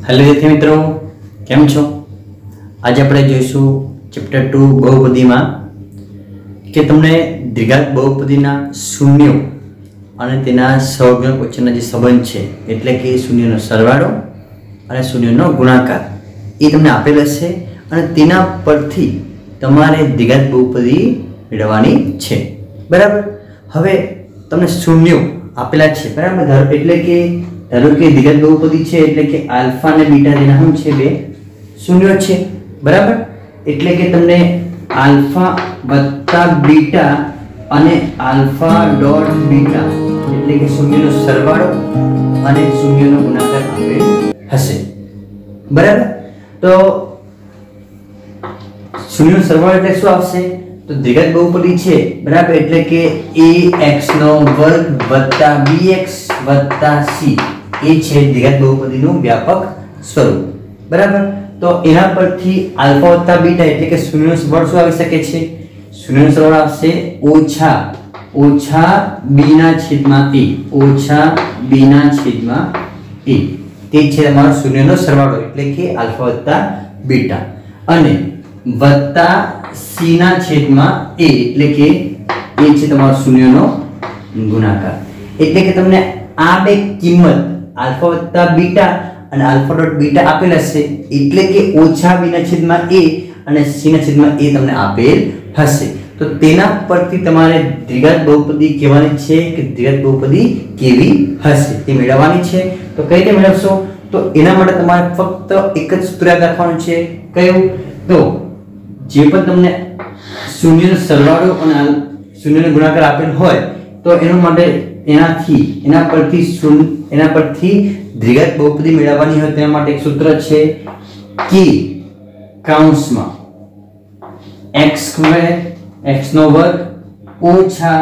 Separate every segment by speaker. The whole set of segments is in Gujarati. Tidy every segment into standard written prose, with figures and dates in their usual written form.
Speaker 1: हेलो विद्यार्थी मित्रों, केम छो? आज આપણે જોઈશું ચેપ્ટર 2 બહુપદીમાં કે તમને દ્વિઘાત બહુપદીના શૂન્યો અને તેના સહગુણક વચ્ચેનો જે સંબંધ છે એટલે કે શૂન્યનો સરવાળો અને શૂન્યનો ગુણાકાર એ તમને આપેલ છે અને તેના પરથી તમારે દ્વિઘાત બહુપદી મેળવવાની છે। બરાબર। હવે તમને શૂન્યો આપેલા છે, બરાબર। એટલે કે ધારો કે દ્વિઘાત બહુપદી છે એટલે કે આલ્ફા અને બીટા જેના શું છે, બે શૂન્યો છે, બરાબર। એટલે કે તમને આલ્ફા વત્તા બીટા અને આલ્ફા ડોટ બીટા એટલે કે શૂન્યનો સરવાળો અને શૂન્યનો ગુણાકાર આપેલ હશે, બરાબર। તો શૂન્યનો સરવાળો એટલે શું આવશે? તો દ્વિઘાત બહુપદી છે, બરાબર। એટલે કે ax નો વર્ગ વત્તા bx વત્તા c એ છે દ્વિઘાત બહુપદીનું વ્યાપક સ્વરૂપ, બરાબર। તો એના પરથી આલ્ફા વત્તા બીટા એટલે કે શૂન્યનો સરવાળો શું આવી શકે છે? શૂન્યનો સરવાળો આવશે ઓછા b ના છેદમાં a, ઓછા b ના છેદમાં a તે છે તમારો શૂન્યનો સરવાળો એટલે કે આલ્ફા વત્તા બીટા અને વત્તા c ના છેદમાં a એટલે કે એ છે તમારો શૂન્યનો ગુણાકાર। એટલે કે તમને આ બે કિંમત આલ્ફા વત્તા બીટા અને આલ્ફા ડોટ બીટા આપેલ હશે એટલે કે ઓછા b ના છેદમાં a અને c ના છેદમાં a તમને આપેલ હશે। તો તેના પરથી તમારે દ્વિઘાત બહુપદી કહેવાની છે કે દ્વિઘાત બહુપદી કેવી હશે તે મેળવવાની છે। તો કઈ રીતે મેળવશો? તો એના માટે તમારે ફક્ત એક જ સૂત્ર યાદ રાખવાનું છે। કયું? તો જે પણ તમને શૂન્યનો સરવાળો અને શૂન્યનો ગુણાકાર આપેલ હોય તો એના માટે એના પરથી દ્વિઘાત બહુપદી મેળવવાની હોય તેના માટે એક સૂત્ર છે કે કૌંસમાં x² x નો વર્ગ ઓછા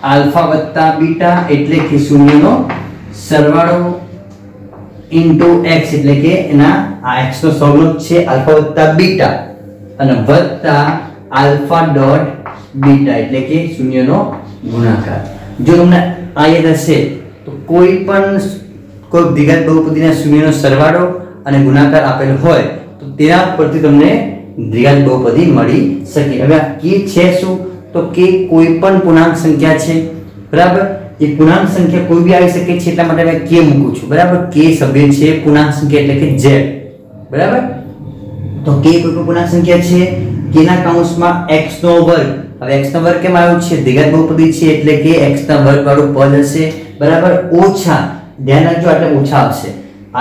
Speaker 1: આલ્ફા વત્તા બીટા એટલે કે શૂન્યનો સરવાળો ઇન્ટુ x એટલે કે એના આ x નો સહગુણક છે આલ્ફા વત્તા બીટા અને વત્તા આલ્ફા ડોટ બીટા એટલે કે શૂન્યનો ગુણાકાર। જો તમને આ યાદ હશે તો કોઈ દ્વિઘાત બહુપદીના શૂન્યનો સરવાળો અને ગુણાકાર આપેલ હોય તો તેના પરથી તમને દ્વિઘાત બહુપદી મળી શકે। હવે આ કે છે શું? તો કે કોઈ પણ પૂર્ણાંક સંખ્યા છે, બરાબર। એ પૂર્ણાંક સંખ્યા કોઈ બી આવી શકે છે એટલા માટે મેં કે મૂકું છું, બરાબર। કે સભ્ય છે પૂર્ણાંક સંખ્યા એટલે કે z, બરાબર। તો કે કોઈ પણ પૂર્ણાંક સંખ્યા છે કે ના કૌંસમાં x નો વર્ગ। હવે x નો વર્ગ કેમ આવ્યો છે? દ્વિઘાત બહુપદી છે એટલે કે x ના વર્ગ વાળું પદ હશે, બરાબર। ઓછા, ધ્યાન રાખજો એટલે ઓછા આવશે,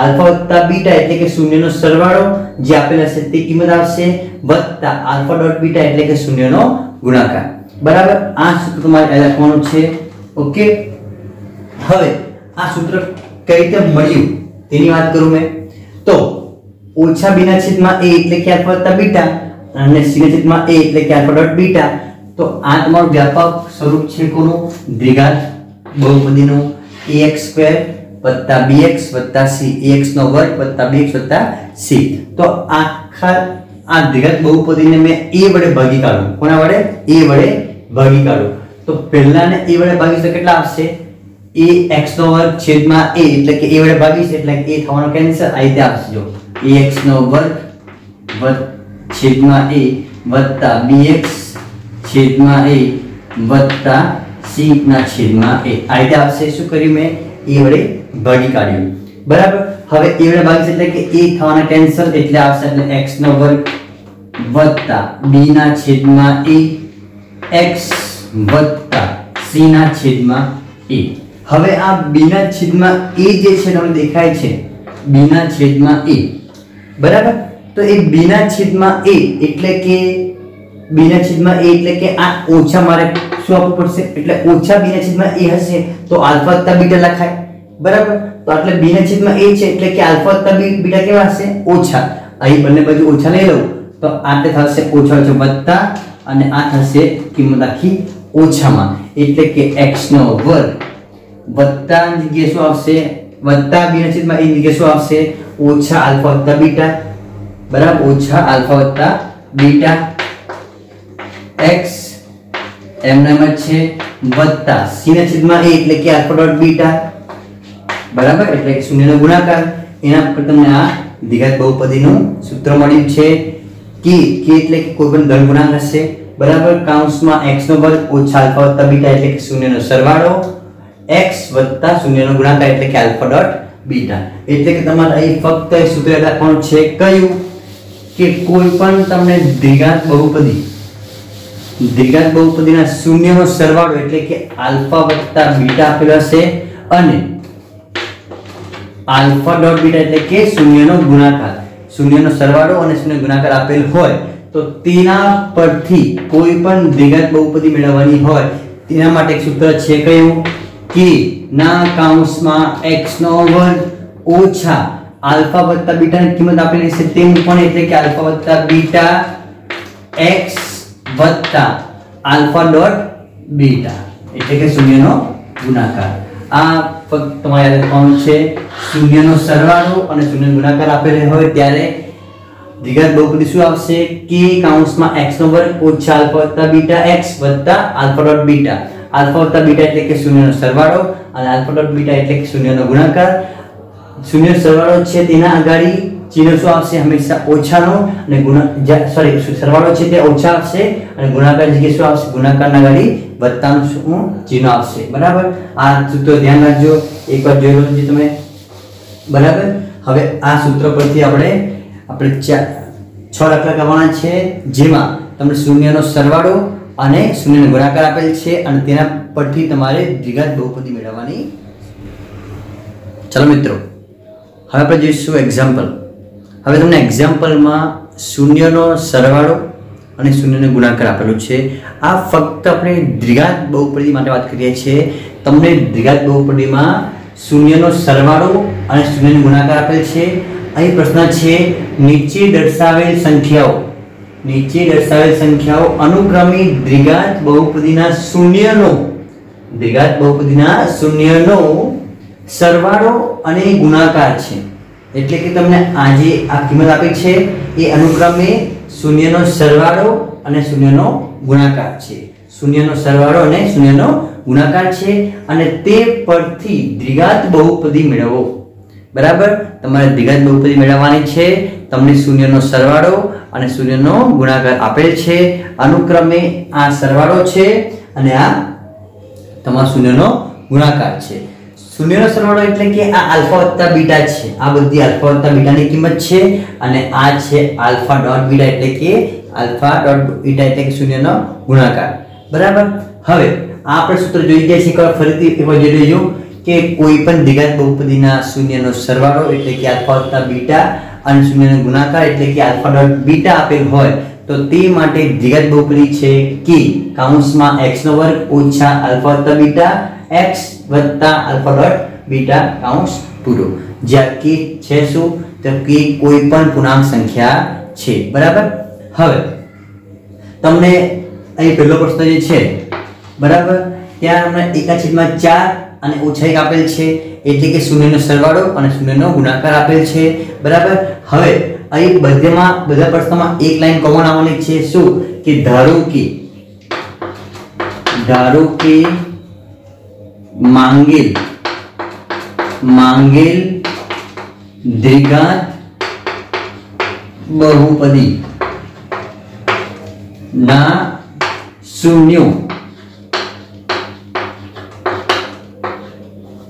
Speaker 1: આલ્ફા વત્તા બીટા એટલે કે શૂન્યનો સરવાળો જે આપેલ હશે તે કિંમત આવશે વત્તા આલ્ફા ડોટ બીટા એટલે કે શૂન્યનો ગુણાકાર, બરાબર। આ સૂત્ર તમારે યાદ રાખવાનું છે, ઓકે। હવે આ સૂત્ર કઈ રીતે મળ્યું તેની વાત કરું મેં તો ઓછા b ના છેદમાં a એટલે કે આલ્ફા વત્તા બીટા અને c ના છેદમાં a એટલે કે આલ્ફા ડોટ બીટા। તો આ તમારું વ્યાપક સ્વરૂપ છે કોનું? દ્વિઘાત બહુપદીનું ax² વત્તા bx વત્તા c, ax નો વર્ગ વત્તા bx વત્તા c। તો આ દ્વિઘાત બહુપદીને મેં a વડે ભાગી કાઢું। કોના વડે? a વડે ભાગી કાઢું। તો પહેલાને a વડે ભાગીશું કેટલા આવશે? ax નો વર્ગ છેદમાં a એટલે કે a વડે ભાગીશું એટલે કે a થવાનો કેન્સલ, આ રીતે આવશે। જો ax નો વર્ગ છેદમાં a વત્તા bx છેદમાં a વત્તા c ના છેદમાં a, આ રીતે આવશે। શું કર્યું મેં? a વડે ભાગી કાઢ્યું, બરાબર। હવે a વડે ભાગીશ એટલે કે a થવાના કેન્સલ એટલે આવશે એટલે x નો વર્ગ વત્તા b ના છેદમાં a x વત્તા c ના છેદમાં a। હવે આ b ના છેદમાં a જે છે તમને દેખાય છે b ના છેદમાં a, બરાબર। તો એ b ના છેદમાં a એટલે કે b ના છેદમાં a એટલે કે આ ઓછા મારે શું આપવું પડશે? એટલે ઓછા b ના છેદમાં a હશે તો આલ્ફા વત્તા બીટા લખાય, બરાબર। તો એટલે b ના છેદમાં a છે એટલે કે આલ્ફા વત્તા બીટા કેવા હશે? ઓછા। અહીં બંને બાજુ ઓછા લઈ લઉં તો આ થશે ઓછા ઓછા વત્તા અને આ થશે કિંમત આખી ઓછામાં એટલે કે x નો વર્ગ વત્તા ની જગ્યાએ શું આવશે? વત્તા b ના છેદમાં a ની જગ્યાએ શું આવશે? ઓછા આલ્ફા વત્તા બીટા, બરાબર। ઓછા આલ્ફા વત્તા બીટા x એમના એમ જ છે વત્તા c ના છેદમાં a એટલે કે આલ્ફા ડોટ બીટા, બરાબર। એટલે કે શૂન્યનો ગુણાકાર એના પર તમને આ દ્વિઘાત બહુપદીનું સૂત્ર મળ્યું છે કે એટલે કે કોઈ પણ ધન ગુણાંક હશે બરાબર કૌંસમાં x નો વર્ગ ઓછા આલ્ફા વત્તા બીટા એટલે કે શૂન્યનો સરવાળો x વત્તા શૂન્યનો ગુણાકાર એટલે કે આલ્ફા ડોટ બીટા એટલે કે તમારે અહીં ફક્ત એ સૂત્ર લખવાનું છે કયું કે કોઈ પણ તમને દ્વિઘાત બહુપદીના શૂન્યનો સરવાળો એટલે કે આલ્ફા વત્તા બીટા આપેલો હશે અને આલ્ફા ડોટ બીટા એટલે કે શૂન્યનો ગુણાકાર શૂન્યનો સરવાળો અને શૂન્ય ગુણાકાર આપેલ હોય તો તેના પરથી કોઈ પણ દ્વિઘાત બહુપદી મેળવવાની હોય તેના માટે એક સૂત્ર છે કયું કે ના કૌંસમાં x નો વર્ગ ઓછા આલ્ફા વત્તા બીટાની કિંમત આપેલી છે તેમ પણ એટલે કે આલ્ફા વત્તા બીટા x વત્તા આલ્ફા ડોટ બીટા એટલે કે શૂન્યનો ગુણાકાર આ ફક્ત તમારે યાદ રાખવાનું છે શૂન્યનો સરવાળો અને શૂન્યનો ગુણાકાર આપેલો હોય ત્યારે દ્વિઘાત બહુપદી શું આવશે કે કૌંસમાં x નો વર્ગ ઓછા આલ્ફા વત્તા બીટા x વત્તા આલ્ફા ડોટ બીટા આલ્ફા વત્તા બીટા એટલે કે શૂન્યનો સરવાળો અને આલ્ફા ડોટ બીટા એટલે કે શૂન્યનો ગુણાકાર શૂન્યનો સરવાળો છે તેના આગળી ચિહ્ન શું આવશે હંમેશા ઓછાનો અને સરવાળો છે તે ઓછા આવશે અને ગુણાકાર જગ્યાએ શું આવશે ગુણાકારના આગળી વત્તાનું શું ચિહ્ન આવશે બરાબર આ સૂત્ર ધ્યાન રાખજો એકવાર જોઈ લો તમે બરાબર હવે આ સૂત્ર પરથી આપણે 6 દાખલા કરવાના છે જેમાં તમને શૂન્યનો સરવાળો અને શૂન્યનો ગુણાકાર આપેલ છે અને તેના પરથી તમારે દ્વિઘાત બહુપદી મેળવવાની ચલો મિત્રો હવે આપણે જોઈશું એક્ઝામ્પલ હવે તમને એક્ઝામ્પલમાં શૂન્યનો સરવાળો અને શૂન્યનો ગુણાકાર આપેલો છે આ ફક્ત આપણે દ્વિઘાત બહુપદી માટે વાત કરીએ છીએ તમને દ્વિઘાત બહુપદીમાં શૂન્યનો સરવાળો અને શૂન્યનો ગુણાકાર આપેલ છે અહીં પ્રશ્ન છે નીચે દર્શાવેલ સંખ્યાઓ અનુક્રમે દ્વિઘાત બહુપદીના શૂન્યનો સરવાળો અને ગુણાકાર છે એટલે કે તમને આજે આ કિંમત આપી છે એ અનુક્રમે શૂન્યનો સરવાળો અને શૂન્યનો ગુણાકાર છે શૂન્યનો સરવાળો અને શૂન્યનો ગુણાકાર છે અને તે પરથી દ્વિઘાત બહુપદી મેળવો બરાબર તમારે દ્વિઘાત બહુપદી મેળવવાની છે તમને શૂન્યનો સરવાળો અને શૂન્યનો ગુણાકાર આપેલ છે અનુક્રમે આ સરવાળો છે અને આ તમારો શૂન્યનો ગુણાકાર છે શૂન્યનો સરવાળો એટલે કે આ આલ્ફા વત્તા બીટા છે આ બધી આલ્ફા વત્તા બીટાની કિંમત છે અને આ છે આલ્ફા ડોટ બીટા એટલે કે શૂન્યનો ગુણાકાર બરાબર હવે આ આપણે સૂત્ર જોઈ ગયા છે એકવાર ફરીથી એકવાર જોઈ લેજો કે કોઈ પણ દ્વિઘાત બહુપદીના શૂન્યનો સરવાળો એટલે કે આલ્ફા વત્તા બીટા અને શૂન્યનો ગુણાકાર એટલે કે આલ્ફા ડોટ બીટા આપેલ હોય તો તે માટે દ્વિઘાત બહુપદી છે કે કૌંસમાં x નો વર્ગ ઓછા આલ્ફા વત્તા બીટા x વત્તા આલ્ફા ડોટ બીટા કૌંસ પૂરો જ્યાં કે છે શું તો કે કોઈ પણ પૂર્ણાંક સંખ્યા છે બરાબર હવે તમને અહીં પહેલો પ્રશ્ન જે છે બરાબર ત્યાં અમને 1/4 અને ઓછા 1 આપેલ છે એટલે કે શૂન્યનો સરવાળો અને શૂન્યનો ગુણાકાર આપેલ છે બરાબર હવે અહીં બધા પ્રશ્નોમાં એક લાઈન કોમન આવવાની છે શું કે ધારો કે માંગેલ દ્વિઘાત બહુપદી ના શૂન્યો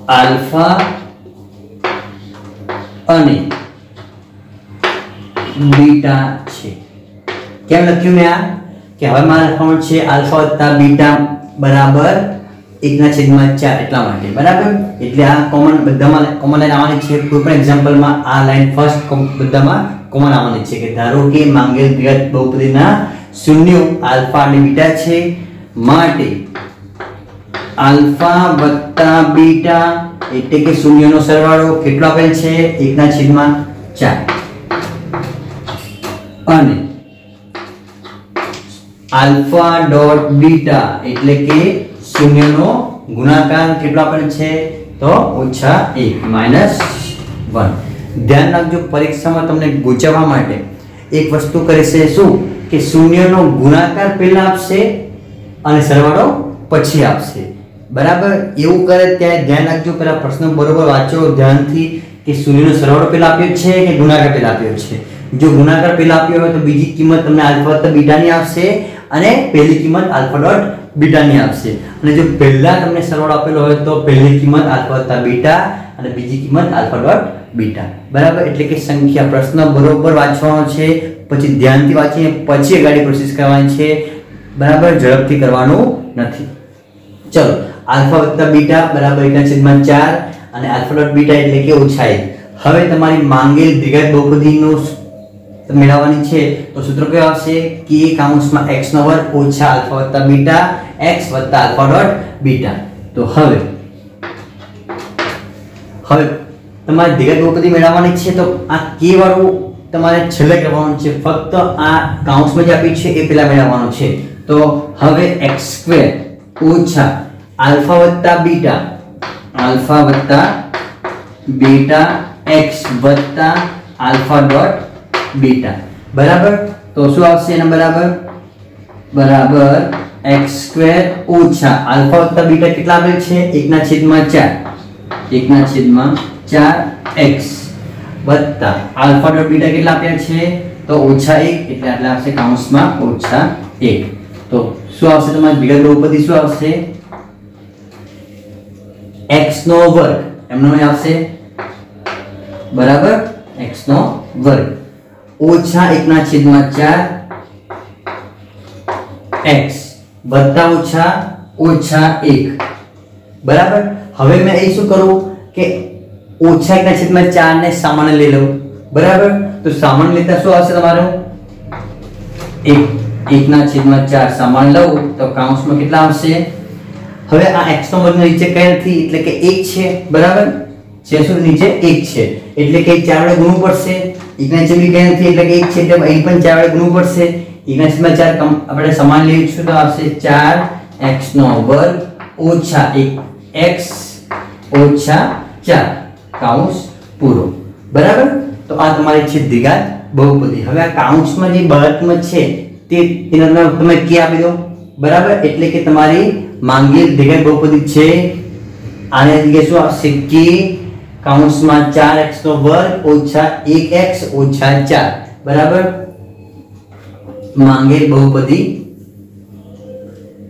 Speaker 1: આલ્ફા અને બીટા છે કેમ લખ્યું મેં આ કે હવે મારે લખવાનું છે આલ્ફા વત્તા બીટા બરાબર 1/4 એટલા માટે બરાબર એટલે આ બધામાં કોમન લાઈન આવવાની છે કોઈ પણ એક્ઝામ્પલમાં આ લાઈન ફર્સ્ટ બધામાં કોમન આવવાની છે કે ધારો કે માંગેલ દ્વિઘાત બહુપદીના શૂન્યો આલ્ફા અને બીટા છે માટે આલ્ફા વત્તા બીટા એટલે કે શૂન્યનો સરવાળો કેટલો આપેલ છે 1/4 અને આલ્ફા ડોટ બીટા એટલે કે શૂન્યનો ગુણાકાર કેટલો આપેલ છે તો -1 ધ્યાન રાખજો પરીક્ષામાં તમને ગૂંચવવા માટે એક વસ્તુ કરે છે શું કે શૂન્યનો ગુણાકાર પહેલા આપશે અને સરવાળો પછી આપશે બરાબર એવું કરે ત્યારે ધ્યાન રાખજો પહેલા પ્રશ્ન બરોબર વાંચો ધ્યાનથી કે શૂન્યનો સરવાળો પહેલા આપ્યો છે કે ગુણાકાર પહેલા આપ્યો છે. જો ગુણાકાર પહેલા આપ્યો હોય તો બીજી કિંમત તમને આલ્ફા વત્તા બીટાની આવશે અને પહેલી કિંમત આલ્ફા ડોટ બીટાની આવશે. અને જો પહેલા તમને સરવાળો આપેલો હોય તો પહેલી કિંમત આલ્ફા વત્તા બીટા અને બીજી કિંમત આલ્ફા ડોટ બીટા. બરાબર, એટલે કે સંખ્યા પ્રશ્ન બરોબર વાંચવાનો છે, પછી ધ્યાનથી વાંચીને પછી ગાડી પ્રોસેસ કરવાની છે. બરાબર, ઝડપથી કરવાનું નથી. ચલો, આલ્ફા વત્તા બીટા બરાબર 1/4 અને આલ્ફા ડોટ બીટા એટલે કે ઓછા 1. હવે તમારી માંગેલ દ્વિઘાત બહુપદીનું મેળવવાની છે તો સૂત્ર કયું આવશે? k કૌંસમાં x નો વર્ગ ઓછા આલ્ફા વત્તા બીટા x વત્તા આલ્ફા ડોટ બીટા. તો હવે તમારે દ્વિઘાત બહુપદી મેળવવાની છે તો આ k વાળું તમારે છેલ્લે કરવાનું છે. ફક્ત આ કૌંસમાં જે આપ્યું છે એ પહેલા મેળવવાનું છે. તો હવે x² ઓછા આલ્ફા વત્તા બીટા x વત્તા આલ્ફા ડોટ બીટા. બરાબર, તો શું આવશે એના બરાબર x² ઓછા આલ્ફા વત્તા બીટા કેટલા આપેલ છે? 1/4x વત્તા આલ્ફા ડોટ બીટા કેટલા આપ્યા છે? તો ઓછા 1 એટલે આટલા આવશે કૌંસમાં ઓછા 1. તો શું આવશે તમારી દ્વિઘાત બહુપદી? શું આવશે? x નો વર્ગ એમનો આવશે બરાબર x નો વર્ગ ઓછા 1/4x વત્તા ઓછા 1. બરાબર, હવે મેં અહીં શું કરું કે ઓછા 1/4 ને સામાન્ય લઈ લઉં. બરાબર, તો સામાન્ય લેતા શું આવશે તમારું? 1/4 સામાન્ય લઉં તો કૌંસમાં કેટલા આવશે? હવે આ x નો વર્ગ નીચે કઈ નથી એટલે કે 1 છે. બરાબર છે, શું નીચે 1 છે એટલે કે 4 વડે ગુણવું પડશે. 1/4 કઈ નથી એટલે કે 1 છે એટલે અહીં પણ 4 વડે ગુણવું પડશે. 1/4 આપણે સમાન લઈશું તો આવશે 4x નો વર્ગ ઓછા 1x ઓછા 4 કૌંસ પૂરો. બરાબર, તો આ તમારી છે દ્વિઘાત બહુપદી. હવે આ કૌંસમાં જે બહારકીમત છે તેના તમે k આપી દો. બરાબર, એટલે કે તમારી માંગેલ દ્વિઘાત બહુપદી છે. આને જગ્યાએ શું આવશે? k કૌંસમાં 4x નો વર્ગ ઓછા 1x ઓછા 4. બરાબર, માંગેલ બહુપદી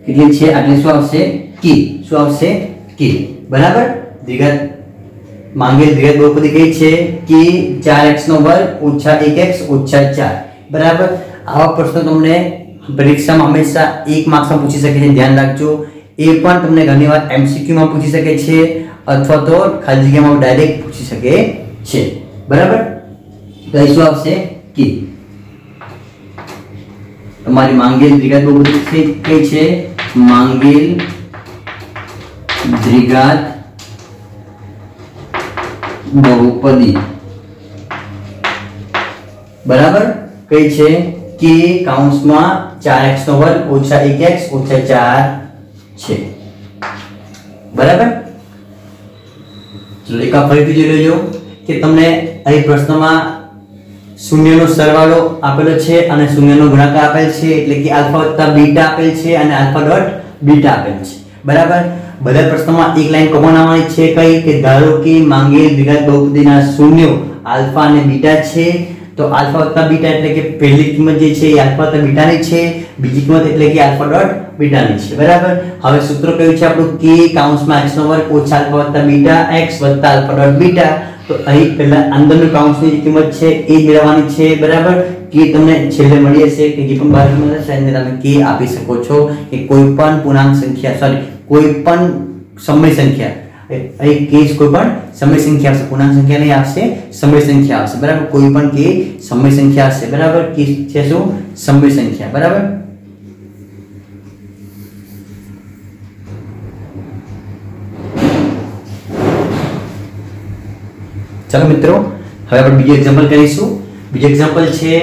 Speaker 1: કેટલી છે? આટલી શું આવશે? k. શું આવશે? k. બરાબર, દ્વિઘાત માંગેલ દ્વિઘાત બહુપદી કઈ છે? k 4x નો વર્ગ ઓછા 1x ઓછા 4. બરાબર, આવા પ્રશ્નો તમને પરીક્ષામાં હંમેશા 1 માર્ક્સમાં પૂછી શકે છે, ધ્યાન રાખજો. એ પણ તમને ઘણીવાર MCQ માં પૂછી શકે છે અથવા તો ખાલી જગ્યામાં ડાયરેક્ટ પૂછી શકે છે. બરાબર, તો અહીં શું આવશે? k. તમારી માંગેલ દ્વિઘાત બહુપદી કઈ છે? માંગેલ દ્વિઘાત બહુપદી બરાબર કઈ છે? k કૌંસમાં 4x નો વર્ગ ઓછા 1x ઓછા 4 છે. બરાબર, ચલો એક ફરીથી જોઈ લેજો કે તમને અહીં પ્રશ્નમાં શૂન્યનો સરવાળો આપેલો છે અને શૂન્યનો ગુણાકાર આપેલ છે એટલે કે આલ્ફા વત્તા બીટા આપેલ છે અને આલ્ફા ડોટ બીટા આપેલ છે. બરાબર, બધા પ્રશ્નોમાં એક લાઈન કોમન આવવાની છે કઈ કે ધારો કે માંગેલ દ્વિઘાત બહુપદીના શૂન્યો આલ્ફા અને બીટા છે તો આલ્ફા વત્તા બીટા એટલે કે પહેલી કિંમત જે છે એ આલ્ફા વત્તા બીટાની છે, બીજી કિંમત એટલે કે આલ્ફા ડોટ બીટાની છે. બરાબર, હવે સૂત્ર કયું છે આપણું? k કૌંસમાં x નો વર્ગ ઓછા આલ્ફા વત્તા બીટા x વત્તા આલ્ફા ડોટ બીટા. તો અહીં પહેલા અંદરનું કૌંસની જે કિંમત છે એ મેળવવાની છે. બરાબર, k તમને છેલ્લે મળી હશે કે જે પણ બાજુમાં હશે એને તમે k આપી શકો છો કે કોઈ પણ પૂર્ણાંક સંખ્યા કોઈ પણ સમય સંખ્યા. અહીં k કોઈ પણ સમય સંખ્યા આવશે, પૂર્ણાંક સંખ્યા નહીં આવશે, સમય સંખ્યા આવશે. બરાબર, કોઈ પણ k સમય સંખ્યા આવશે. બરાબર, k છે શું? સમય સંખ્યા. બરાબર, ચાલો મિત્રો હવે આપણે બીજો એક્ઝામ્પલ કરીશું. બીજો એક્ઝામ્પલ છે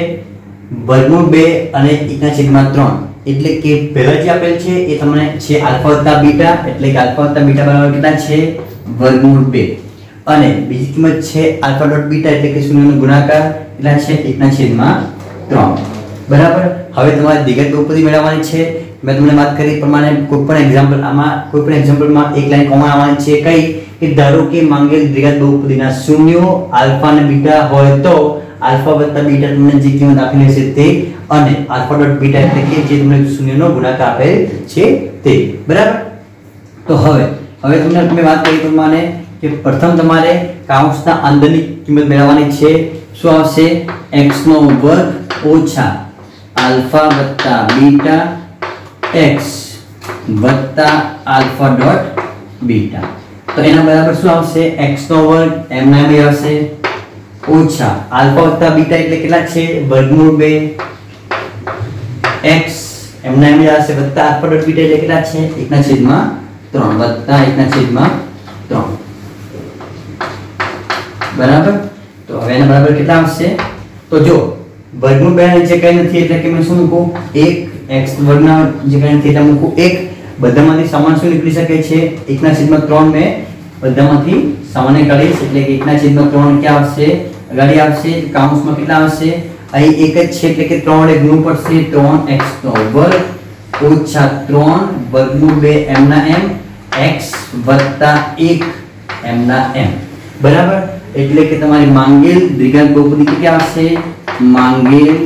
Speaker 1: વર્ગમૂળ 2 અને 1/3. એટલે કે પહેલા જે આપેલ છે એ તમને છે આલ્ફા વત્તા બીટા એટલે કે આલ્ફા વત્તા બીટા બરાબર કેટલા છે? વર્ગમૂળ 2 અને બીજી કિંમત છે આલ્ફા ડોટ બીટા એટલે કે શૂન્યનો ગુણાકાર કેટલા છે? 1/3. બરાબર, હવે તમારે દ્વિઘાત બહુપદી મેળવવાની છે. મેં તમને વાત કરી પ્રમાણે કોઈ પણ એક્ઝામ્પલમાં એક લાઈન કોમન આવવાની છે કઈ કે ધારો કે માંગેલ દ્વિઘાત બહુપદીના શૂન્યો આલ્ફા અને બીટા હોય તો આલ્ફા વત્તા બીટા તમને જે કિંમત આપેલી છે તે અને આલ્ફા ડોટ બીટા એટલે કે જે તમને શૂન્યનો ગુણાકાર આપેલ છે તે બરાબર. તો હવે તમને તમે વાત કરી પ્રમાણે કે પ્રથમ તમારે કૌંસના અંદરની કિંમત મેળવવાની છે. શું આવશે? x નો વર્ગ ઓછા આલ્ફા વત્તા બીટા x વત્તા આલ્ફા ડોટ બીટા. તો એના બરાબર શું આવશે? x નો વર્ગ m ના m આવશે ઓછા આલ્ફા વત્તા બીટા એટલે કેટલા છે? વર્ગમૂળ 2 x m ના m આવશે વત્તા આલ્ફા ડોટ બીટા એટલે કેટલા છે? 1/3 વત્તા 1/3 બરાબર. તો હવે એના બરાબર કેટલા આવશે? તો જો વર્ગમૂળ 2 જે કંઈ નથી એટલે કે મેં શું મૂકું? 1 x વર્ગના જે કંઈ નથી એટલે મૂકું 1. બધામાંથી સમાન શું નીકળી શકે છે? 1/3 મેં બધામાંથી સામાન્ય કાઢીશ એટલે કે 1/3 ક્યાં આવશે? આગળ આવશે. કૌંસમાં કેટલા આવશે? અહીં 1 જ છે એટલે કે 3 વડે ગુણવું પડશે. 3x નો વર્ગ ઓછા 3 વર્ગમૂળ 2 m ના m x વત્તા 1 m ના m બરાબર. એટલે કે તમારી માંગેલ દ્વિઘાત બહુપદી કેટલી આવશે? માંગેલ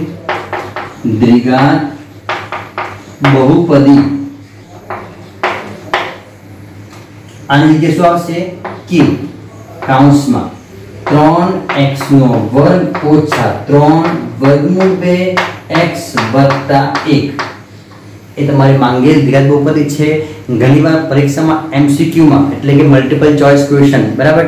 Speaker 1: દ્વિઘાત બહુપદી આની જગ્યાએ શું આવશે? q કૌંસમાં 3x નો વર્ગ ઓછા 3 વર્ગમૂળ 2 x વત્તા 1 એ તમારી માંગેલ દ્વિઘાત બહુપદી છે. ઘણીવાર પરીક્ષામાં MCQ માં એટલે કે મલ્ટિપલ ચોઇસ ક્વેશ્ચન બરાબર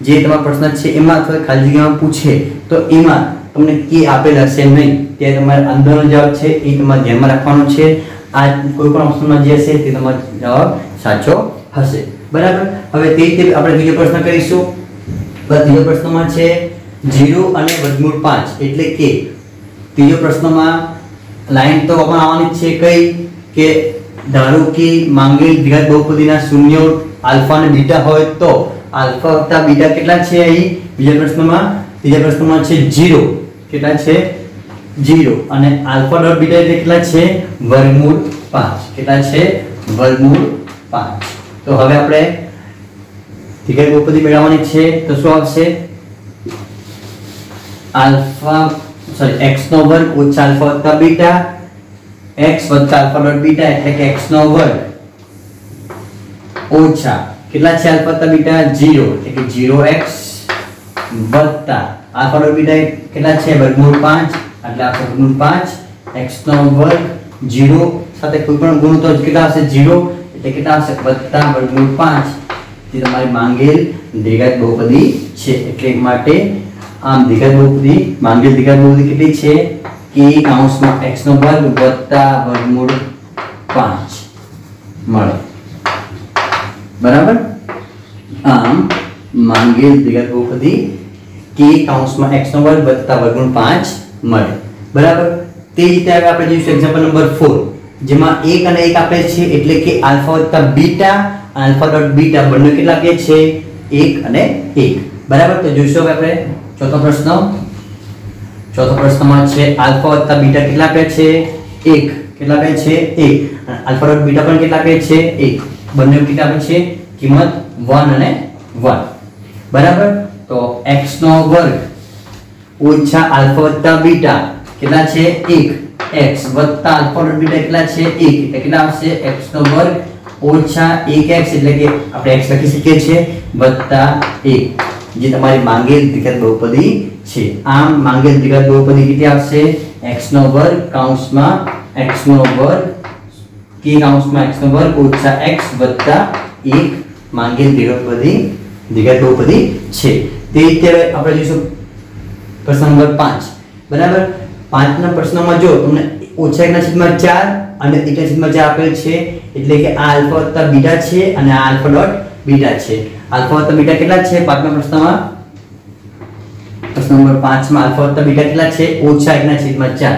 Speaker 1: જે તમારો પ્રશ્ન છે એમાં અથવા ખાલી જગ્યામાં પૂછે તો એમાં તમને k આપેલ હશે નહીં. તે તમારે અંદરનો જવાબ છે એ તમારે ધ્યાનમાં રાખવાનો છે. આ કોઈ પણ ઓપ્શનમાં જે હશે તે તમારો જવાબ સાચો હશે બરાબર. હવે તે રીતે આપણે બીજો પ્રશ્ન કરીશું. ત્રીજો પ્રશ્નમાં છે 0 અને વર્ગમૂળ 5 એટલે કે ત્રીજો પ્રશ્નમાં લાઈન તો પણ આવવાની છે કઈ કે ધારો કે માંગેલ દ્વિઘાત બહુપદીના શૂન્યો આલ્ફા અને બીટા હોય તો આલ્ફા વત્તા બીટા કેટલા છે? અહીં ત્રીજા પ્રશ્નમાં છે 0 કેટલા છે? 0 અને આલ્ફા ડોટ બીટા એટલે કેટલા છે? વર્ગમૂળ 5 કેટલા છે? વર્ગમૂળ 5. તો હવે આપણે દ્વિઘાત બહુપદી મેળવવાની છે તો શું આવશે? x નો વર્ગ ઓછા આલ્ફા વત્તા બીટા x વત્તા આલ્ફા ડોટ બીટા એટલે કે x નો વર્ગ ઓછા કેટલા છે? આલ્ફા વત્તા બીટા 0 એટલે કે 0x વત્તા આલ્ફા ડોટ બીટા કેટલા છે? વર્ગમૂળ 5 એટલે આ વર્ગમૂળ 5 x નો વર્ગ 0 સાથે કોઈ પણ ગુણ તો કેટલા આવશે? 0 એટલે કેટલા આવશે? વત્તા વર્ગમૂળ 5 જે તમારી માંગેલ દ્વિઘાત બહુપદી છે. એટલે માટે આમ દ્વિઘાત બહુપદી માંગેલ દ્વિઘાત બહુપદી કેટલી છે? કે કૌંસમાં x નો વર્ગ વત્તા વર્ગમૂળ 5 મળે બરાબર. આમ માંગેલ દ્વિઘાત બહુપદી કે કૌંસમાં x નો વર્ગ વત્તા વર્ગમૂળ 5 મળે બરાબર. તે રીતે હવે આપણે જોઈશું એક્ઝામ્પલ નંબર 4 જેમાં 1 અને 1 આપે છે એટલે કે આલ્ફા વત્તા બીટા આલ્ફા ડોટ બીટા બંને કેટલા આપે છે? 1 અને 1 બરાબર. તો જોઈશું હવે આપણે ચોથો પ્રશ્નમાં છે આલ્ફા વત્તા બીટા કેટલા આપે છે? 1 કેટલા આપે છે? 1 અને આલ્ફા ડોટ બીટા પણ કેટલા આપે છે? 1 બંને કેટલા આપે છે? કિંમત 1 અને 1 બરાબર. તો x નો વર્ગ ઓછા આલ્ફા વત્તા બીટા કેટલા છે? 1 x વત્તા આલ્ફા ડોટ બીટા કેટલા છે? 1 એટલે કેટલા આવશે? x નો વર્ગ ઓછા 1x એટલે કે આપણે x લખી શકીએ છીએ વત્તા 1 જે તમારી માંગેલ દ્વિઘાત બહુપદી છે. આમ માંગેલ દ્વિઘાત બહુપદી કેટલી આવશે? x નો વર્ગ કૌંસમાં x નો વર્ગ કે કૌંસમાં x નો વર્ગ ઓછા x વત્તા 1 માંગેલ દ્વિઘાત બહુપદી છે. તે રીતે આપણે જોઈશું પ્રશ્ન નંબર 5 બરાબર. 5 ના પ્રશ્નમાં જો તમને ઓછા 1/4 અને 1/4 આપેલ છે એટલે કે આ આલ્ફા વત્તા બીટા છે અને આ આલ્ફા ડોટ બીટા છે. આલ્ફા વત્તા બીટા કેટલા છે? 5મા પ્રશ્નમાં પ્રશ્ન નંબર 5 માં આલ્ફા વત્તા બીટા કેટલા છે? ઓછા 1/4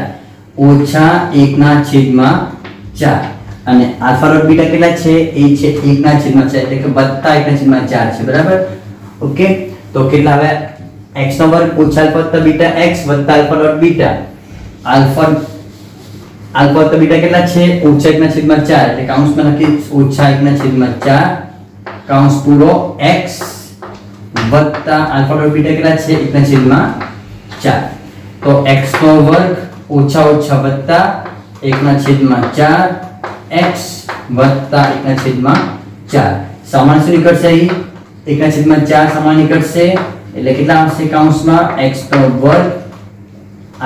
Speaker 1: ઓછા 1/4 અને આલ્ફા ડોટ બીટા કેટલા છે? એ છે 1/4 એટલે કે વત્તા 1/4 છે બરાબર. ઓકે. તો કેટલા આવે? x નો વર્ગ ઓછા આલ્ફા વત્તા બીટા x વત્તા આલ્ફા ડોટ બીટા આલ્ફા વત્તા બીટા કેટલા છે? ઓછા 1/4 એટલે કૌંસમાં લખી ઓછા 1/4 કૌંસ પૂરો x વત્તા આલ્ફા ડોટ બીટા કેટલા છે 1/4 તો x નો વર્ગ ઓછા ઓછા વત્તા 1/4 x વત્તા 1/4 સામાન્ય શું નીકળશે અહીં 1/4 સામાન્ય નીકળશે એટલે કેટલા આવશે કૌંસમાં x નો વર્ગ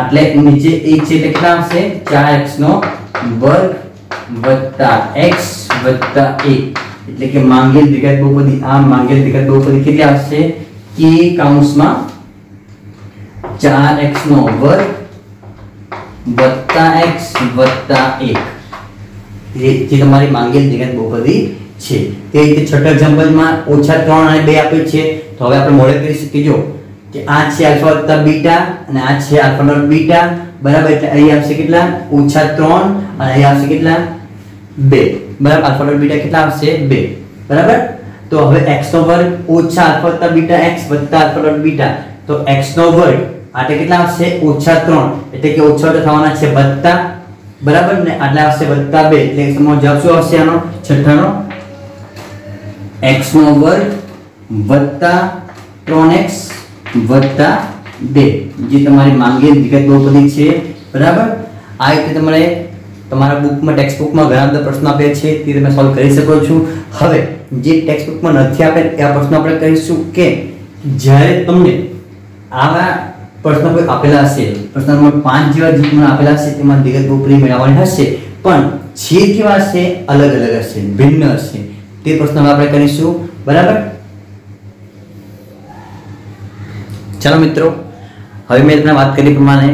Speaker 1: એટલે નીચે 1 છે એટલે કેટલા આવશે 4x નો વર્ગ વત્તા x વત્તા 1 એટલે કે માંગેલ દ્વિઘાત બહુપદી આ માંગેલ દ્વિઘાત બહુપદી કેટલી આવશે કે કૌંસમાં 4x નો વર્ગ વત્તા x વત્તા 1 જે તમારી માંગેલ દ્વિઘાત બહુપદી છે તે રીતે છઠ્ઠા એક્ઝામ્પલમાં -3 અને 2 આપ્યું છે તો હવે આપણે મોડેલ કરી શકીએ જો કે આ છે આલ્ફા વત્તા બીટા અને આ છે આલ્ફા ડોટ બીટા બરાબર એટલે અહીં આવશે કેટલા -3 અને અહીં આવશે કેટલા 2 બરાબર આલ્ફા ડોટ બીટા કેટલા આવશે 2 બરાબર તો હવે x નો વર્ગ ઓછા આલ્ફા વત્તા બીટા x વત્તા આલ્ફા ડોટ બીટા તો x નો વર્ગ આટલે કેટલા આવશે -3 એટલે કે ઓછા થવાના છે વત્તા બરાબર ને આટલે આવશે વત્તા 2 એટલે સમજો જવાબ શું આવશે આનો છઠ્ઠાનો x નો વર્ગ વત્તા 3x વત્તા 2 જે તમારી માંગેલ દ્વિઘાત બહુપદી છે બરાબર આ રીતે તમારે તમારા બુકમાં ટેક્સ્ટ બુકમાં ઘણા બધા પ્રશ્નો આપ્યા છે તે તમે સોલ્વ કરી શકો છો હવે જે ટેક્સ્ટ બુકમાં નથી આપેલ એ પ્રશ્નો આપણે કરીશું કે જ્યારે તમને આવા પ્રશ્નો કોઈ આપેલા હશે પ્રશ્ન નંબર 5 જેવા જે તમને આપેલા હશે તેમાં દ્વિઘાત બહુપદી મેળવવાની હશે પણ છેદ કેવા હશે અલગ અલગ હશે ભિન્ન હશે તે પ્રશ્નો આપણે કરીશું બરાબર ચાલો મિત્રો હવે મેં તમને વાત કરી પ્રમાણે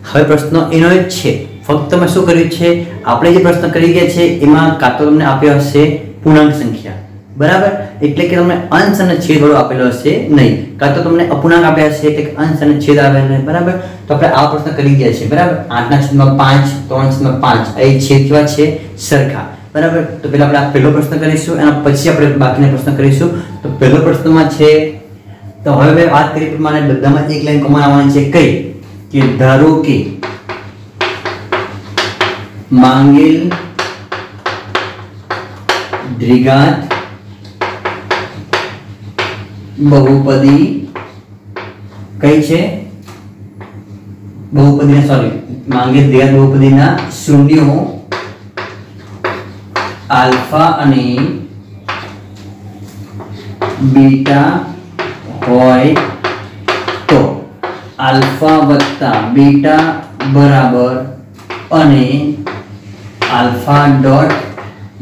Speaker 1: હવે પ્રશ્ન એનો જ છે ફક્ત મેં શું કર્યું છે આપણે જે પ્રશ્ન કરી ગયા છે એમાં કાં તો તમને આપ્યો હશે પૂર્ણાંક સંખ્યા બરાબર એટલે કે તમને અંશ અને છેદ વાળો આપેલો હશે નહીં કાં તો તમને અપૂર્ણાંક આપ્યા હશે એટલે કે અંશ અને છેદ આવેલા છે બરાબર તો આપણે આ પ્રશ્ન કરી ગયા છે બરાબર 8/5 3/5 એ છેદ કેવા છે સરખા બરાબર તો પહેલા આપણે આ પહેલો પ્રશ્ન કરીશું અને પછી આપણે બાકીના પ્રશ્ન કરીશું તો પહેલો પ્રશ્નમાં છે તો હવે મેં વાત કરી પ્રમાણે બધામાં એક લાઈન કોમન આવવાની છે કઈ કે ધારો કે માંગેલ દ્વિઘાત બહુપદી કઈ છે બહુપદીના સોરી માંગેલ દ્વિઘાત બહુપદીના શૂન્યો આલ્ફા અને બીટા હોય તો આલ્ફા વત્તા બીટા બરાબર અને આલ્ફા ડોટ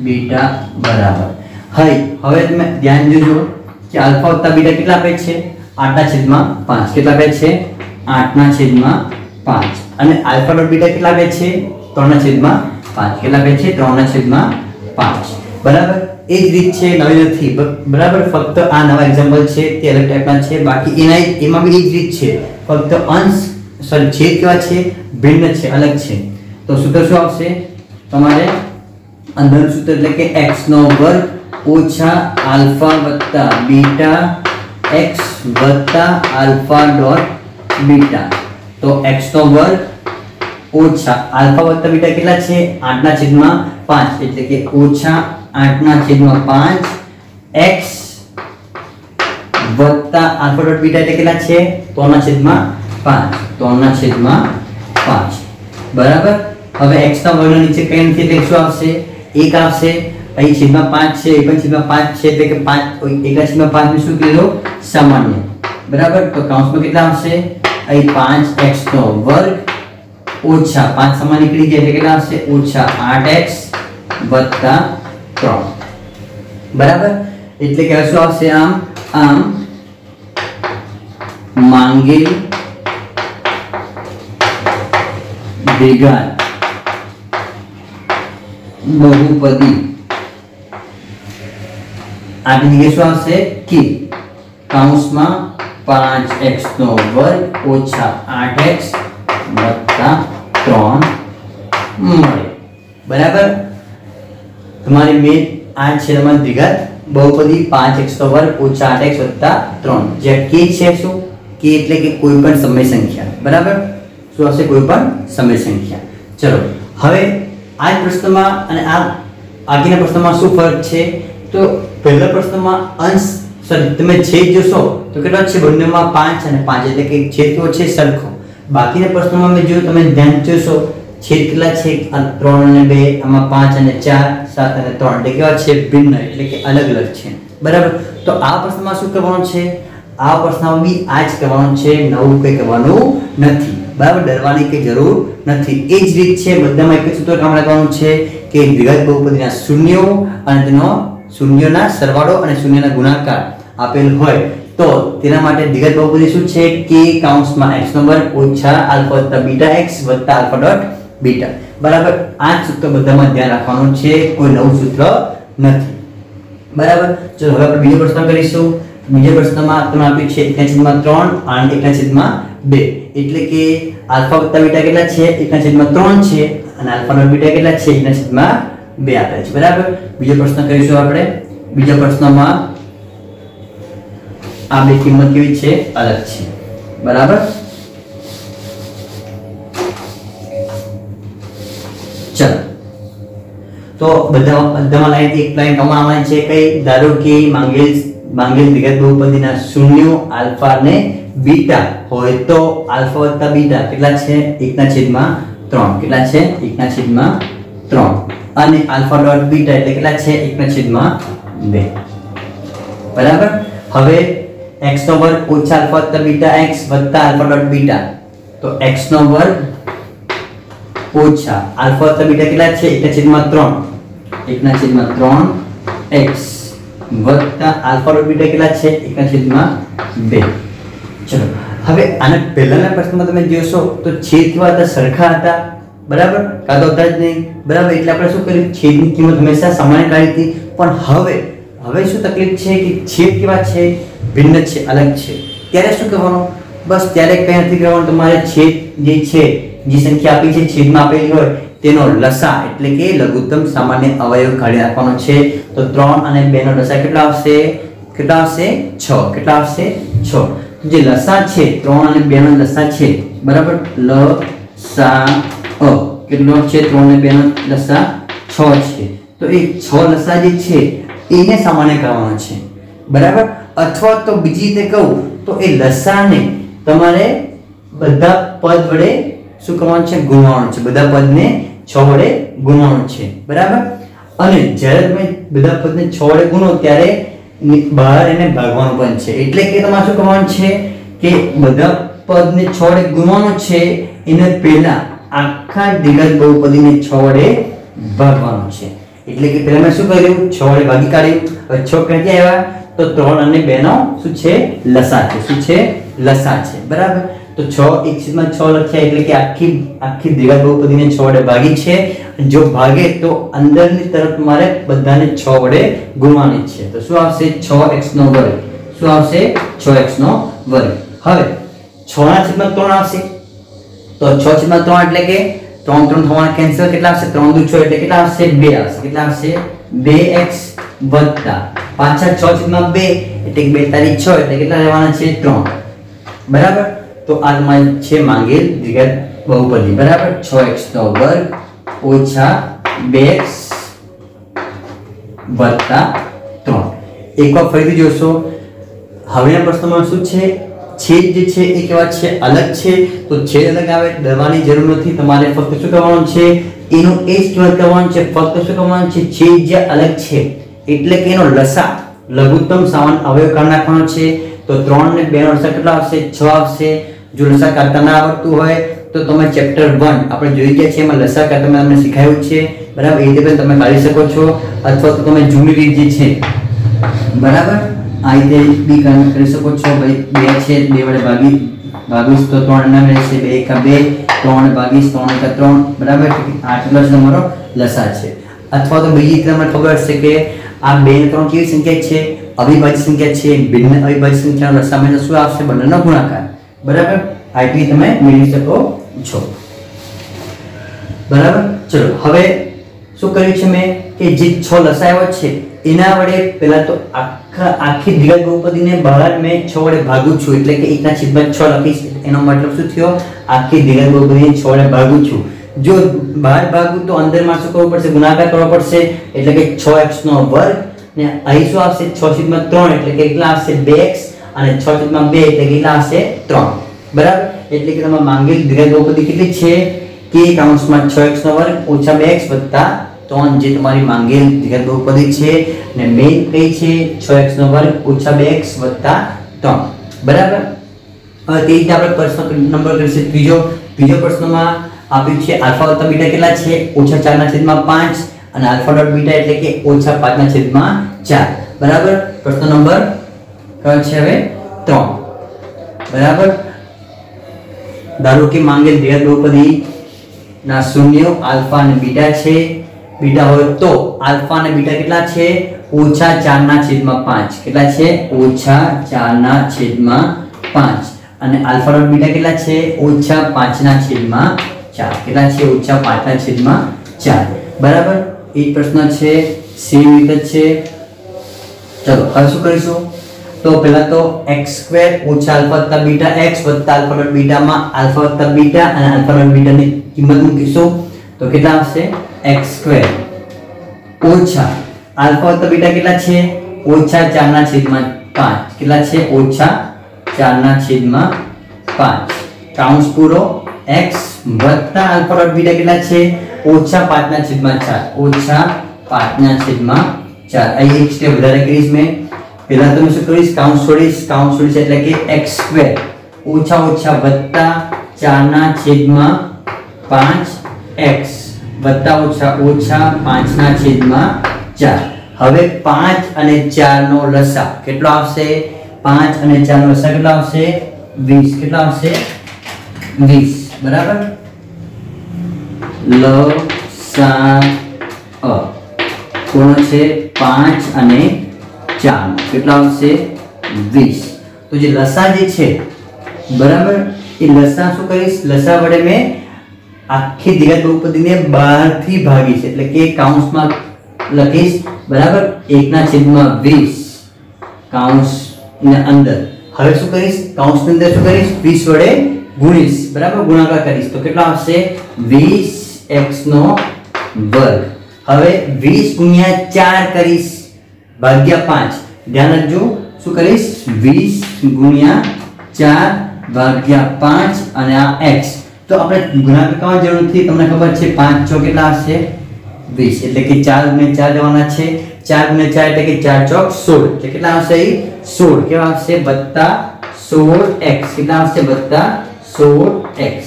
Speaker 1: બીટા બરાબર હવે તમે ધ્યાન દેજો કે આલ્ફા વત્તા બીટા કેટલા આપે છે 8/5 કેટલા આપે છે 8/5 અને આલ્ફા ડોટ બીટા કેટલા આપે છે 3/5 કેટલા આપે છે 3/5 બરાબર એ જ રીત છે નવી નથી બરાબર ફક્ત આ નવા એક્ઝામ્પલ છે તે અલગ ટાઈપના છે બાકી એમાં બી એ જ રીત છે ફક્ત અંશ સોરી છેદ કેવા છે ભિન્ન છે અલગ છે તો સૂત્ર શું આવશે તમારે અંદરનું સૂત્ર એટલે કે x નો વર્ગ ઓછા આલ્ફા વત્તા બીટા x વત્તા આલ્ફા ડોટ બીટા તો x નો વર્ગ ઓછા આલ્ફા વત્તા બીટા કેટલા છે 8/5 એટલે કે ઓછા 8/5 x વત્તા આલ્ફા ડોટ બીટા એટલે કેટલા છે 3/5 બરાબર હવે x ના વર્ગ નીચે કઈ નથી એટલે શું આવશે 1 આવશે અહીં છેદમાં 5 છે એ પણ છેદમાં 5 છે એટલે કે 5 1/5 ને શું કીધું સામાન્ય બરાબર તો કૌંસમાં કેટલા આવશે અહીં 5x નો વર્ગ ઓછા 5 સામાન્ય નીકળી ગયા એટલે કેટલા આવશે ઓછા 8x વત્તા 3 બરાબર એટલે કે શું આવશે આમ માંગેલ દ્વિઘાત બહુપદી આની જગ્યાએ શું આવશે કે કૌંસમાં 5x નો વર્ગ ઓછા 8x વત્તા 3 મળે બરાબર તમારી મેં આ છે તમારી દ્વિઘાત બહુપદી 5x નો વર્ગ ઓછા 8x વત્તા 3 જે કે છે શું કે એટલે કે કોઈ પણ સમય સંખ્યા બરાબર શું આવશે કોઈ પણ સમય સંખ્યા ચલો હવે આ પ્રશ્નમાં અને આ આગળના પ્રશ્નમાં શું ફરક છે તો પહેલા પ્રશ્નમાં અંશ સોરી તમે છેદ જોશો તો કેટલો છે બંનેમાં 5 અને 5 એટલે કે છેદ કેવો છે સરખો. બાકીના પ્રશ્નોમાં મેં જો તમે ધ્યાન જોશો છેદ કેટલા છે 3 અને 2, આમાં 5 અને 4, 7 અને 3 એટલે કેવા છે ભિન્ન એટલે કે અલગ અલગ છે. બરાબર. તો આ પ્રશ્નમાં શું કરવાનું છે? આ પ્રશ્નમાં બી આ જ કરવાનું છે, નવું કંઈ કરવાનું નથી. બરાબર. ડરવાની કઈ જરૂર નથી. એ જ રીત છે બધામાં એક જ સૂત્ર કામ લાગવાનું છે કે દ્વિઘાત બહુપદીના શૂન્યો અને તેનો શૂન્યના સરવાળો અને શૂન્યના ગુણાકાર આપેલ હોય તો તેના માટે દ્વિઘાત બહુપદી શું છે કે કૌંસમાં x નો વર્ગ ઓછા આલ્ફા વત્તા બીટા x વત્તા આલ્ફા ડોટ બીટા. બરાબર. આ સૂત્ર બધામાં ધ્યાન રાખવાનું છે, કોઈ નવું સૂત્ર નથી. બરાબર. ચલો હવે આપણે બીજો પ્રશ્ન કરીશું. બીજા પ્રશ્નમાં તમને આપ્યું છે 1/3 અને 1/2 એટલે કે આલ્ફા વત્તા બીટા કેટલા છે 1/3 છે અને આલ્ફા ડોટ બીટા કેટલા છે 1/2 આપેલ છે. બરાબર. બીજો પ્રશ્ન કરીશું આપણે. બીજા પ્રશ્નમાં આ બે કિંમત કેવી છે અલગ છે. બરાબર. ચલો તો બધામાં લાઈન એક લાઈન કમાવાની છે કઈ ધારો કે માંગેલ દ્વિઘાત બહુપદીના શૂન્યો આલ્ફા અને બીટા હોય તો આલ્ફા વત્તા બીટા કેટલા છે 1/3 કેટલા છે 1/3 અને આલ્ફા ડોટ બીટા એટલે કેટલા છે 1/2. બરાબર. હવે x નો વર્ગ ઓછા આલ્ફા વત્તા બીટા x વત્તા આલ્ફા ડોટ બીટા તો x નો વર્ગ ઓછા આલ્ફા વત્તા બીટા કેટલા છે 1/3 x વત્તા આલ્ફા ડોટ બીટા કેટલા છે 1/2. ચલો હવે આના પહેલાના પ્રશ્નમાં તમે જોશો તો છેદ કેવા હતા સરખા હતા. બરાબર. કાં તો હતા જ નહીં. બરાબર. એટલે આપણે શું કર્યું છેદની કિંમત હંમેશા સામાન્ય કાઢી હતી. પણ હવે શું તકલીફ છે કે છેદ કેવા છે ભિન્ન છે અલગ છે. ત્યારે શું કરવાનું? બસ ત્યારે કંઈ નથી કરવાનું. તમારે છેદ જે છે જે સંખ્યા આપી છે છેદમાં આપેલી હોય તેનો લસા એટલે કે લઘુત્તમ સામાન્ય અવયવ કાઢી નાખવાનો છે. તો 3 અને 2 નો લસા કેટલા આવશે 6. કેટલા આવશે 6. જે લસા છે 3 અને 2 નો લસા છે બરાબર લસા કેટલો છે 3 અને 2 નો લસા 6 છે. તો એ 6 લસા જે છે એને સામાન્ય કરવાનો છે. બરાબર. અથવા તો બીજી રીતે કહું તો એ લસાને તમારે બધા પદ વડે શું કરવાનું છે ગુણવાનું છે. બધા પદને 6 વડે ગુણવાનું છે. બરાબર. અને જ્યારે તમે બધા પદને 6 વડે ગુણો ત્યારે બહાર એને ભાગવાનું પણ છે. એટલે કે તમારે શું કરવાનું છે કે બધા પદને 6 વડે ગુણવાનું છે. એને પહેલા આખા દ્વિઘાત બહુપદીને 6 વડે ભાગવાનું છે. એટલે કે પહેલા મેં શું કર્યું 6 વડે ભાગી કાઢ્યું. હવે 6 ક્યાંથી આવ્યા તો 3 અને 2 નો શું છે લસા છે. શું છે લસા છે. બરાબર. તો 6 1/6 લખ્યા એટલે કે આખી દ્વિઘાત બહુપદીને 6 વડે ભાગી છે. જો ભાગે તો અંદરની તરફ મારે બધાને 6 વડે ગુણવાની છે. તો શું આવશે 6x નો વર્ગ. શું આવશે 6x નો વર્ગ. હવે 6/3 આવશે તો 6/3 એટલે કે 3 થવાના કેન્સલ કેટલા આવશે 3 દુ 6 એટલે કેટલા આવશે 2 આવશે. કેટલા આવશે 2x વત્તા પાછા 6/2 એટલે 2 તારી 6 એટલે કેટલા રહેવાના છે 3. બરાબર. તો આ તમારી છે માંગેલ દ્વિઘાત બહુપદી. બરાબર. 6x નો વર્ગ ઓછા 2x વત્તા 3. એકવાર ફરીથી જોશો. હવેના પ્રશ્નમાં શું છે છેદ જે છે એ કેવા છે અલગ છે. તો છેદ અલગ આવે ડરવાની જરૂર નથી. તમારે ફક્ત શું કરવાનું છે એનો એ જ કિંમત કરવાનું છે. ફક્ત શું કરવાનું છે છેદ જે અલગ છે એટલે કે એનો લસા લઘુત્તમ સામાન્ય અવયવ કાઢી નાખવાનો છે. તો 3 અને 2 નો લસા કેટલા આવશે 6 આવશે. જો લસા કાઢતા ના આવડતું હોય તો તમે ચેપ્ટર 1 આપણે જોઈ ગયા છે એમાં લસા કાઢતા મેં તમને શીખવાયું છે. બરાબર. એ રીતે તમે કાઢી શકો છો અથવા તો તમે જૂની રીત જે છે બરાબર આ રીતે બી કરી શકો છો. ભાઈ 2 છે 2 વડે ભાગીશ તો 3 ના રહેશે 2 * 2 3 ભાગીશ 3 * 3 બરાબર. આટલો જ તમારો લસા છે. અથવા તો બીજી રીતે તમને ખબર હશે કે આ 2 અને 3 કેવી સંખ્યા છે અવિભાજ્ય સંખ્યા છે. ભિન્ન અવિભાજ્ય સંખ્યાનો લસામાં શું આવશે બંનેનો ગુણાકાર. બરાબર. આટલી તમે મેળવી શકો છો. બરાબર. ચલો હવે શું કર્યું છે મેં કે જે 6 લસા આવ્યો છે એના વડે પહેલા તો આખી દ્વિઘાત બહુપદીને બહાર મેં 6 વડે ભાગું છું એટલે કે 1/6 લખીશ. એનો મતલબ શું થયો આખી દ્વિઘાત બહુપદીને 6 વડે ભાગું છું. જો બહાર ભાગું તો અંદર માં શું કરવું પડશે ગુણાકાર કરવો પડશે એટલે કે 6x નો વર્ગ ને અહીં શું આવશે 6/3 એટલે કે કેટલા આવશે 2x અને 6/2 એટલે કેટલા આવશે 3 બરાબર એટલે કે તમારે માંગેલ દ્વિઘાત બહુપદી કેટલી છે k કૌંસમાં 6x² ઓછા 2x વત્તા 3 જે તમારી માંગેલ દ્વિઘાત બહુપદી છે ને મેઈન કઈ છે 6x² ઓછા 2x વત્તા 3 બરાબર હવે તે રીતે આપણે પ્રશ્ન નંબર કરીશું ત્રીજો પ્રશ્નમાં આપ્યું છે આલ્ફા વત્તા બીટા કેટલા છે -4/5 અને આલ્ફા ડોટ બીટા એટલે કે -5/4 બરાબર પ્રશ્ન નંબર કયો છે હવે 3 બરાબર ધારો કે માંગેલ દ્વિઘાત બહુપદી ના શૂન્યો આલ્ફા અને બીટા છે બીટા હોય તો આલ્ફા અને બીટા કેટલા છે -4/5 કેટલા છે -4/5 અને આલ્ફા ડોટ બીટા કેટલા છે -5/4 કેટલા છે -5/4 બરાબર એ પ્રશ્ન છે સેમ રીતે છે ચલો હવે શું કરીશું તો પહેલા તો x² ઓછા આલ્ફા વત્તા બીટા x વત્તા આલ્ફા ડોટ બીટા માં આલ્ફા વત્તા બીટા અને આલ્ફા ડોટ બીટા ની કિંમત મૂકીશું તો કેટલા આવશે x² ઓછા આલ્ફા વત્તા બીટા કેટલા છે -4/5 કેટલા છે -4/5 કૌંસ પૂરો x વત્તા આલ્ફા ડોટ બીટા કેટલા છે -5/4 અહીં એક સ્ટેપ વધારે કરીશ મેં પહેલા તો શું કરીશ કાઉન્સ છોડીશ એટલે કે x² ઓછા વત્તા 4/5x વત્તા ઓછા 5/4 હવે 5 અને 4 નો લસા કેટલો આવશે 5 અને 4 નો લસા કેટલો આવશે 20 કેટલો આવશે 20 બરાબર લસા કોણ છે 5 અને 4 કેટલા આવશે 20 તો જે લસા જે છે બરાબર એ લસા શું કરીશ લસા વડે મેં આખી દ્વિઘાત બહુપદીને 12 થી ભાગીશ એટલે કે કૌંસમાં લખીશ બરાબર 1/20 કૌંસની અંદર હવે શું કરીશ કૌંસની અંદર શું કરીશ 20 વડે ગુણીશ બરાબર ગુણાકાર કરીશ તો કેટલા આવશે 20x નો વર્ગ હવે 20 ગુણ્યા 4 કરીશ ભાગ્યા 5 ધ્યાન રાખજો શું કરીશ 20 ગુણ્યા 4 ભાગ્યા 5 અને આ x તો આપણે ગુણાકાર કરવાની જરૂર નથી તમને ખબર છે 5 ચોક કેટલા આવશે 20 એટલે કે 4 ગુણ્યા 4 લેવાના છે 4 ગુણ્યા 4 એટલે કે 4 ચોક 16 એટલે કેટલા આવશે 16 કેવા આવશે વત્તા 16x કેટલા આવશે વત્તા 16x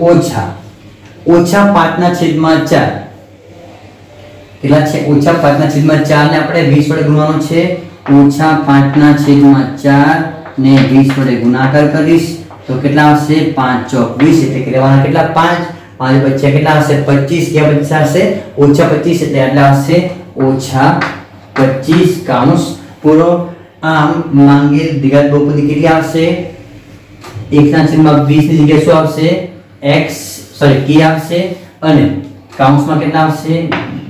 Speaker 1: ઓછા 5/4 કેટલા છે -5/4 ને આપણે 20 વડે ગુણવાનો છે -5/4 ને 20 વડે ગુણાકાર કરીશ તો કેટલા આવશે 5 ચોક 20 એટલે કે લેવાના કેટલા 5 બચ્યા કેટલા આવશે 25 કે બચ્યા આવશે -25 એટલે આટલા આવશે -25 કૌંસ પૂરો આમ માંગેલ દ્વિઘાત બહુપદી કેટલી આવશે 1/20 ની જગ્યાએ શું આવશે k આવશે અને કૌંસમાં કેટલા આવશે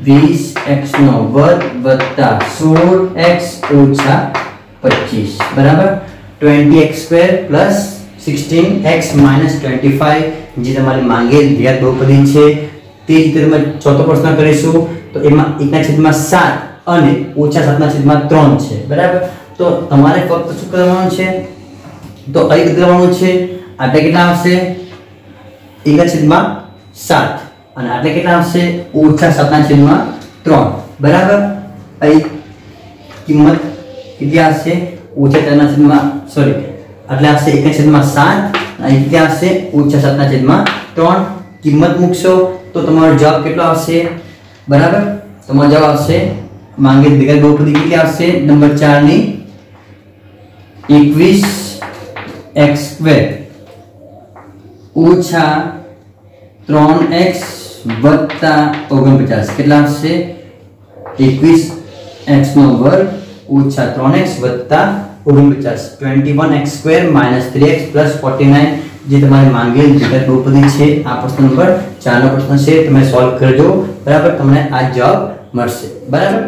Speaker 1: 20x નો વર્ગ વત્તા 16x ઓછા 25 બરાબર 20x² પ્લસ 16x માઈનસ 25 જે તમારી માંગેલ દ્વિઘાત બહુપદી છે તે રીતે તમે ચોથો પ્રશ્ન કરીશું તો એમાં 1/7 અને -7/3 છે બરાબર તો તમારે ફક્ત શું કરવાનું છે તો અહીં કરવાનું છે આટલે કેટલા આવશે 1/7 અને આટલે કેટલા આવશે -7/3 બરાબર અહીં કિંમત કેટલી આવશે આટલે આવશે 1/7 અહીં કેટલી આવશે -7/3 કિંમત મૂકશો તો તમારો જવાબ કેટલો આવશે બરાબર તમારો જવાબ આવશે માંગેલ દ્વિઘાત બહુપદી કેટલી આવશે નંબર 4 ની 21x² ઓછા 3x વત્તા 49 કેટલા આવશે 21x નો વર્ગ ઓછા 3x વત્તા 49 21x² - 3x + 49 જે તમારી માંગેલ દ્વિઘાત બહુપદી છે આ પ્રશ્ન નંબર 4 નો પ્રશ્ન છે તમે સોલ્વ કરજો બરાબર તમને આ જવાબ મળશે બરાબર